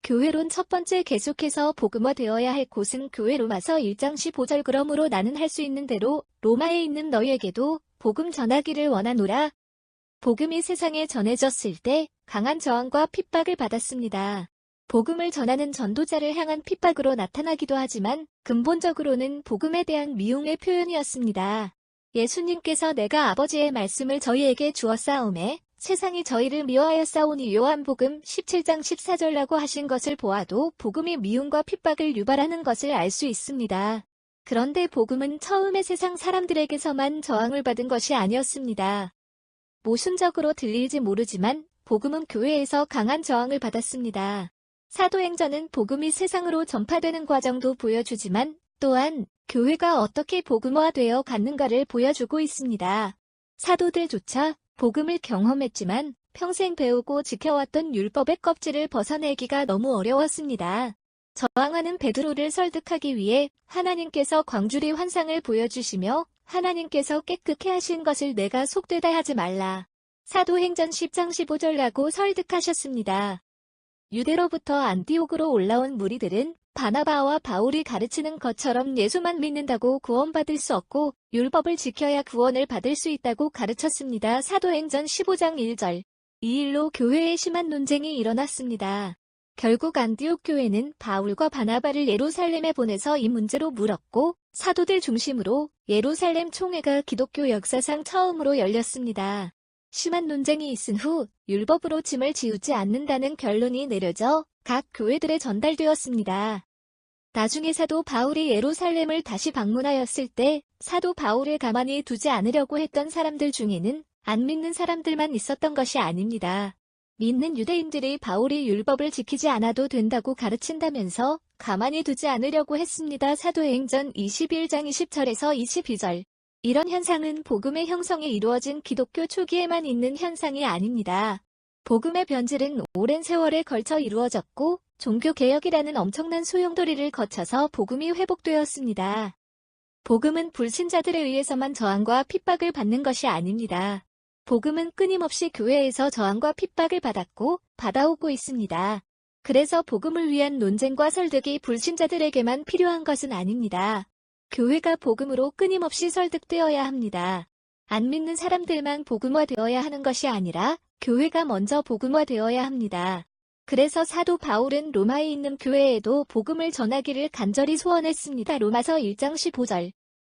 교회론 첫 번째, 계속해서 복음화되어야 할 곳은 교회. 로마서 1장 15절. 그러므로 나는 할 수 있는 대로 로마에 있는 너희에게도 복음 전하기를 원하노라. 복음이 세상에 전해졌을 때 강한 저항과 핍박을 받았습니다. 복음을 전하는 전도자를 향한 핍박으로 나타나기도 하지만 근본적으로는 복음에 대한 미움의 표현이었습니다. 예수님께서 내가 아버지의 말씀을 저희에게 주었사오매 세상이 저희를 미워하였사오니 요한복음 17장 14절라고 하신 것을 보아도 복음이 미움과 핍박을 유발하는 것을 알 수 있습니다. 그런데 복음은 처음에 세상 사람들에게서만 저항을 받은 것이 아니었습니다. 모순적으로 들릴지 모르지만 복음은 교회에서 강한 저항을 받았습니다. 사도행전은 복음이 세상으로 전파되는 과정도 보여주지만 또한 교회가 어떻게 복음화되어 갔는가를 보여주고 있습니다. 사도들조차 복음을 경험했지만 평생 배우고 지켜왔던 율법의 껍질을 벗어내기가 너무 어려웠습니다. 저항하는 베드로를 설득하기 위해 하나님께서 광주리 환상을 보여주시며 하나님께서 깨끗게 하신 것을 내가 속되다 하지 말라. 사도행전 10장 15절라고 설득하셨습니다. 유대로부터 안디옥으로 올라온 무리들은 바나바와 바울이 가르치는 것처럼 예수만 믿는다고 구원받을 수 없고 율법을 지켜야 구원을 받을 수 있다고 가르쳤습니다. 사도행전 15장 1절. 이 일로 교회에 심한 논쟁이 일어났습니다. 결국 안디옥 교회는 바울과 바나바를 예루살렘에 보내서 이 문제로 물었고 사도들 중심으로 예루살렘 총회가 기독교 역사상 처음으로 열렸습니다. 심한 논쟁이 있은 후 율법으로 짐을 지우지 않는다는 결론이 내려져 각 교회들에 전달되었습니다. 나중에 사도 바울이 예루살렘을 다시 방문하였을 때 사도 바울을 가만히 두지 않으려고 했던 사람들 중에는 안 믿는 사람들만 있었던 것이 아닙니다. 믿는 유대인들이 바울이 율법을 지키지 않아도 된다고 가르친다면서 가만히 두지 않으려고 했습니다. 사도행전 21장 20절에서 22절. 이런 현상은 복음의 형성이 이루어진 기독교 초기에만 있는 현상이 아닙니다. 복음의 변질은 오랜 세월에 걸쳐 이루어졌고 종교개혁이라는 엄청난 소용돌이를 거쳐서 복음이 회복되었습니다. 복음은 불신자들에 의해서만 저항과 핍박을 받는 것이 아닙니다. 복음은 끊임없이 교회에서 저항과 핍박을 받았고 받아오고 있습니다. 그래서 복음을 위한 논쟁과 설득이 불신자들에게만 필요한 것은 아닙니다. 교회가 복음으로 끊임없이 설득되어야 합니다. 안 믿는 사람들만 복음화되어야 하는 것이 아니라 교회가 먼저 복음화되어야 합니다. 그래서 사도 바울은 로마에 있는 교회에도 복음을 전하기를 간절히 소원했습니다. 로마서 1장 15절.